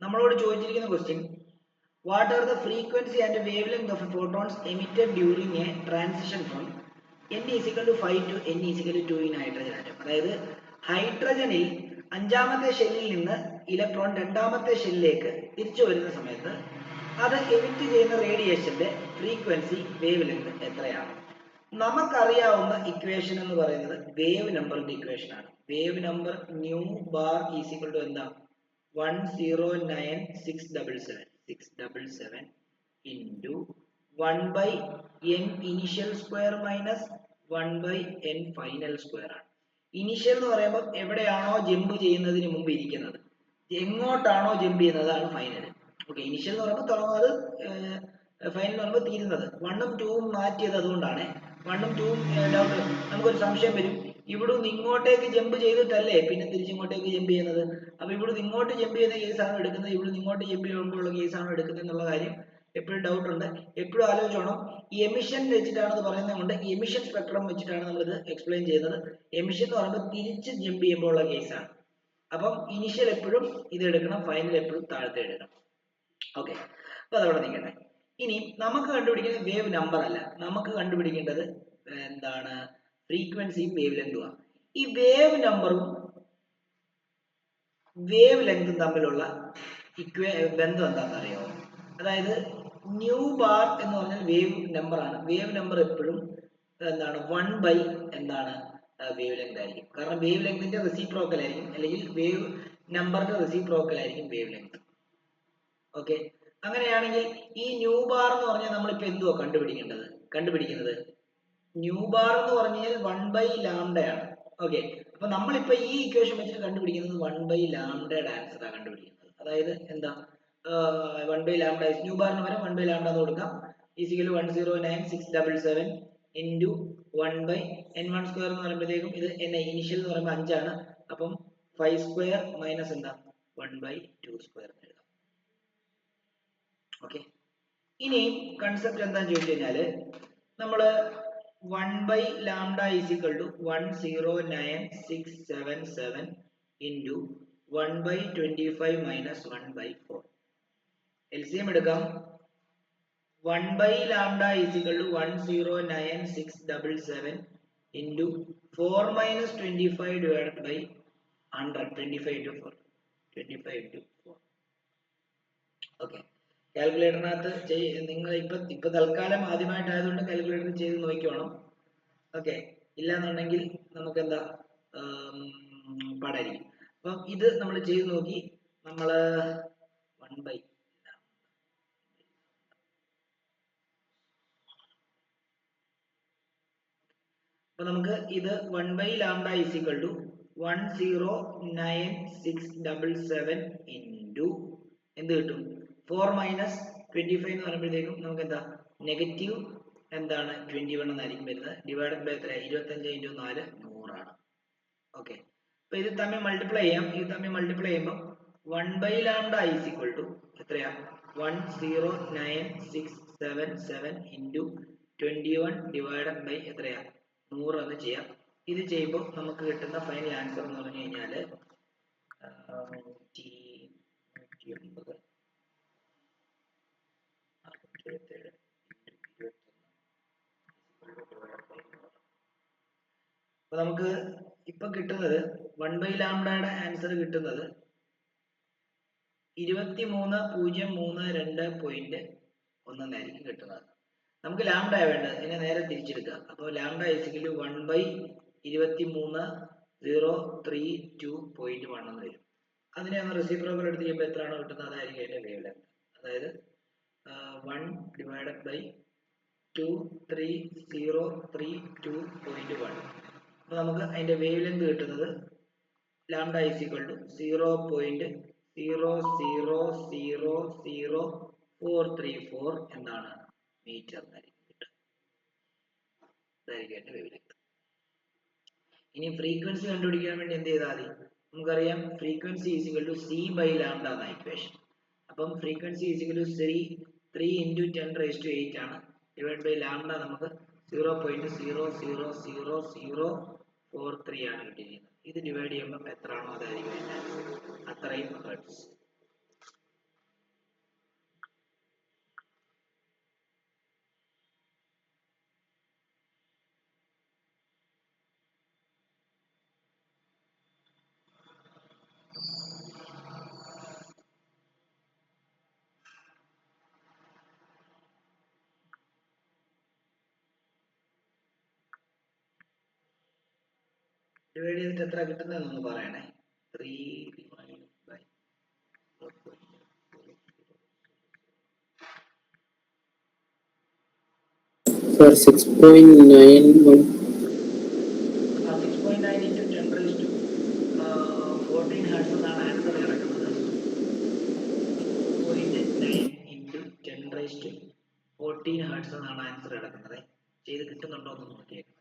നമ്മളോട് ചോദിച്ചിരിക്കുന്ന question what are the frequency and wavelength of photons emitted during a transition from n = 5 to n = 2 in hydrogen atom. അതായത് ഹൈഡ്രജനിൽ അഞ്ചാമത്തെ ഷെല്ലിൽ നിന്ന് ഇലക്ട്രോൺ രണ്ടാമത്തെ ഷെല്ലിലേക്ക് തിരിച്ചു വരുന്ന സമയത്ത് അത് എമിറ്റ് ചെയ്യുന്ന റേഡിയേഷന്റെ ഫ്രീക്വൻസി വേവ് ലെങ്ത് എത്രയാണ്? നമുക്കറിയാവുന്ന ഇക്വേഷൻ എന്ന് പറയുന്നത് വേവ് നമ്പറിന്റെ ഇക്വേഷൻ ആണ്. Wave number nu bar is equal to എന്താ? 109,677 into 1 by n initial square minus 1 by n final square ആണ്. ഇനിഷ്യൽ എന്ന് പറയുമ്പോൾ എവിടെയാണോ ജമ്പ് ചെയ്യുന്നതിന് മുമ്പ് ഇരിക്കുന്നത്, എങ്ങോട്ടാണോ ജമ്പ് ചെയ്യുന്നത് അതാണ് ഫൈനൽ. ഓക്കെ, ഇനിഷ്യൽ എന്ന് പറയുമ്പോൾ തുടങ്ങുന്നത്, ഫൈനൽ എന്ന് പറയുമ്പോൾ തീരുന്നത്. 1ഉം 2ഉം മാറ്റിയത് അതുകൊണ്ടാണ്. 1ഉം 2ഉം ഡൗട്ട്. നമുക്കൊരു സംശയം വരും, ഇവിടുന്ന് ഇങ്ങോട്ടേക്ക് ജമ്പ് ചെയ്തിട്ടല്ലേ പിന്നെ തിരിച്ചിങ്ങോട്ടേക്ക് ജമ്പ് ചെയ്യുന്നത്? അപ്പൊ ഇവിടുന്ന് ഇങ്ങോട്ട് ജമ്പ് ചെയ്യുന്ന കേസാണോ എടുക്കുന്നത്, ഇവിടുന്ന് ഇങ്ങോട്ട് ജമ്പ് ചെയ്യുമ്പോഴുള്ള കേസാണോ എടുക്കുന്നത് എന്നുള്ള കാര്യം എപ്പോഴും ഡൗട്ട് ഉണ്ട്. എപ്പോഴും ആലോചിച്ചോണം, എമിഷൻ വെച്ചിട്ടാണ് ഇത് പറയുന്നത് കൊണ്ട് എമിഷൻ സ്പെക്ട്രം വെച്ചിട്ടാണ് നമ്മളിത് എക്സ്പ്ലെയിൻ ചെയ്യുന്നത്. എമിഷൻ എന്ന് പറയുമ്പോൾ തിരിച്ച് ജമ്പ് ചെയ്യുമ്പോൾ ഉള്ള കേസാണ്. അപ്പം ഇനിഷ്യൽ എപ്പോഴും ഇത് എടുക്കണം, ഫൈനൽ എപ്പോഴും താഴത്തെ എടുക്കണം. ഓക്കെ, അപ്പൊ അതവിടെ നിൽക്കട്ടെ. ഇനി നമുക്ക് കണ്ടുപിടിക്കുന്നത് വേവ് നമ്പർ അല്ല, നമുക്ക് കണ്ടുപിടിക്കേണ്ടത് എന്താണ്? ഫ്രീക്വൻസിയും വേവ് ലെങ്തുമാണ്. ഈ വേവ് നമ്പറും വേവ് ലെങ്തും തമ്മിലുള്ള ബന്ധം എന്താണെന്ന് അറിയാമോ? അതായത് ന്യൂ ബാർ എന്ന് പറഞ്ഞാൽ വേവ് നമ്പർ ആണ്. വേവ് നമ്പർ എപ്പോഴും എന്താണ്? 1 by എന്താണ്? വേവ് ലെങ്ത് ആയിരിക്കും. കാരണം വേവ് ലെങ്തിന്റെ റെസിപ്രോക്കൽ ആയിരിക്കും, അല്ലെങ്കിൽ വേവ് നമ്പറിന്റെ റെസിപ്രോക്കൽ ആയിരിക്കും വേവ് ലെങ്ത്. ഓക്കെ, അങ്ങനെയാണെങ്കിൽ ഈ ന്യൂ ബാർ എന്ന് പറഞ്ഞാൽ നമ്മളിപ്പോ എന്തുവാ കണ്ടുപിടിക്കുന്നത്? ന്യൂ ബാർ എന്ന് പറഞ്ഞാൽ 1 by ലാംഡ ആണ്. ഓക്കെ, അപ്പൊ നമ്മളിപ്പോ ഈ ഇക്വേഷൻ വെച്ചിട്ട് കണ്ടുപിടിക്കുന്നത് 1 by ലാംഡയുടെ ആൻസർ ആണ് കണ്ടുപിടിക്കുന്നത്. അതായത് എന്താ? 1 by ലാംഡ ന്യൂ ബാറിന് പകരം 1 by ലാംഡ എന്ന് കൊടുക്കാം. Is equal 109,677 into 1 by n1 square എന്ന് പറയുമ്പോഴത്തേക്കും ഇത് ഇനിഷ്യൽ എന്ന് പറയുമ്പോൾ 5 ആണ്. അപ്പം 5 സ്ക്വയർ മൈനസ് എന്താ? 1 by 2 സ്ക്വയർ എന്ന് എഴുതാം. ഓക്കെ, ഇനി കൺസെപ്റ്റ് എന്താന്ന് ചോദിച്ചു കഴിഞ്ഞാല് നമ്മള് 1 by lambda is equal to 109,677 into 1 by 25 minus 1 by 4. LCM എടുക്കാം. 1 by lambda is equal to 109,677 into 4 minus 25 divided by 100. 25 into 4. 25 into 4. Okay. കാൽക്കുലേറ്ററിനകത്ത് നിങ്ങൾ ഇപ്പൊ തൽക്കാലം ആദ്യമായിട്ടായതുകൊണ്ട് കാൽക്കുലേറ്റർ ചെയ്ത് നോക്കിക്കോണം. ഓക്കെ, ഇല്ലാന്നുണ്ടെങ്കിൽ നമുക്ക് എന്താ പാടായിരിക്കും. അപ്പം ഇത് നമ്മൾ ചെയ്ത് നോക്കി. നമ്മൾ 1 by അപ്പൊ നമുക്ക് ഇത് 1 by lambda is equal to 109,677 into എന്ത് കിട്ടും? 4 minus 25 എന്ന് പറയുമ്പോഴത്തേക്കും നമുക്ക് എന്താ? നെഗറ്റീവ് എന്താണ്? 21 എന്നായിരിക്കും വരുന്നത്. ഡിവൈഡഡ് ബൈ എത്ര? 25 into 4 100 ആണ്. ഓക്കെ, അപ്പൊ ഇത് തമ്മിൽ മൾട്ടിപ്ലൈ ചെയ്യാം. ഇത് തമ്മിൽ മൾട്ടിപ്ലൈ ചെയ്യുമ്പോൾ 1 by lambda is equal to എത്രയാ? 109,677 into 21 ഡിവൈഡഡ് ബൈ എത്രയാ? 100 എന്ന് ചെയ്യാം. ഇത് ചെയ്യുമ്പോൾ നമുക്ക് കിട്ടുന്ന ഫൈനൽ ആൻസർ എന്ന് പറഞ്ഞു കഴിഞ്ഞാല് 109 അപ്പൊ നമുക്ക് ഇപ്പൊ കിട്ടുന്നത് 1 by ലാംഡയുടെ ആൻസർ കിട്ടുന്നത് 23,032.1 എന്നായിരിക്കും കിട്ടുന്നത്. നമുക്ക് ലാംഡ വേണ്ടത്, ഇതിനെ നേരെ തിരിച്ചെടുക്കുക. അപ്പോൾ ലാംഡ ഈക്വൽ ടു 1 by 23,032.1 എന്ന് വരും. അതിനെ ഒന്ന് റെസിപ്രോക്കൽ എടുത്ത് ചെയ്യുമ്പോൾ എത്രയാണോ കിട്ടുന്നത് അതായിരിക്കും അതിന്റെ വേവ് ലെങ്ത്. അതായത് 1 divided by 23,032.1. അപ്പൊ നമുക്ക് അതിന്റെ വേവ് ലെങ്ത് കിട്ടുന്നത് ലാംഡ ഈസ് ഈക്വൽ ടു 0.0000434 എന്നാണ് മീറ്റർ എന്നായിരിക്കും കിട്ടുക. ഇതായിരിക്കും അതിന്റെ വേവ് ലെങ്ത്. ഇനി ഫ്രീക്വൻസി കണ്ടുപിടിക്കാൻ വേണ്ടി എന്ത് ചെയ്താൽ മതി? നമുക്കറിയാം frequency is equal to c by lambda എന്ന ഇക്വേഷൻ. അപ്പം frequency is equal to 3 into 10⁸ ആണ്. ഡിവൈഡ് ബൈ ലാംഡ നമുക്ക് 0.00043 ആണ് കിട്ടിയിരിക്കുന്നത്. ഇത് ഡിവൈഡ് ചെയ്യുമ്പോൾ എത്രയാണോ അതായിരിക്കും അത്രയും ഹെർട്സ്. ഡിവൈഡ് ചെയ്തിട്ട് എത്ര കിട്ടുന്നതെന്നൊന്ന് പറയണേ. 3 divided by 6.91. 6.9 into 10 raised to 14 hertz എന്നാണ് ആൻസർ കിടക്കുന്നത്. 6.9 into 10 raised to 14 ഹെർട്സ് എന്നാണ് ആൻസർ കിടക്കുന്നത്. ചെയ്ത് കിട്ടുന്നുണ്ടോ എന്ന് നോക്കിയേക്കാം.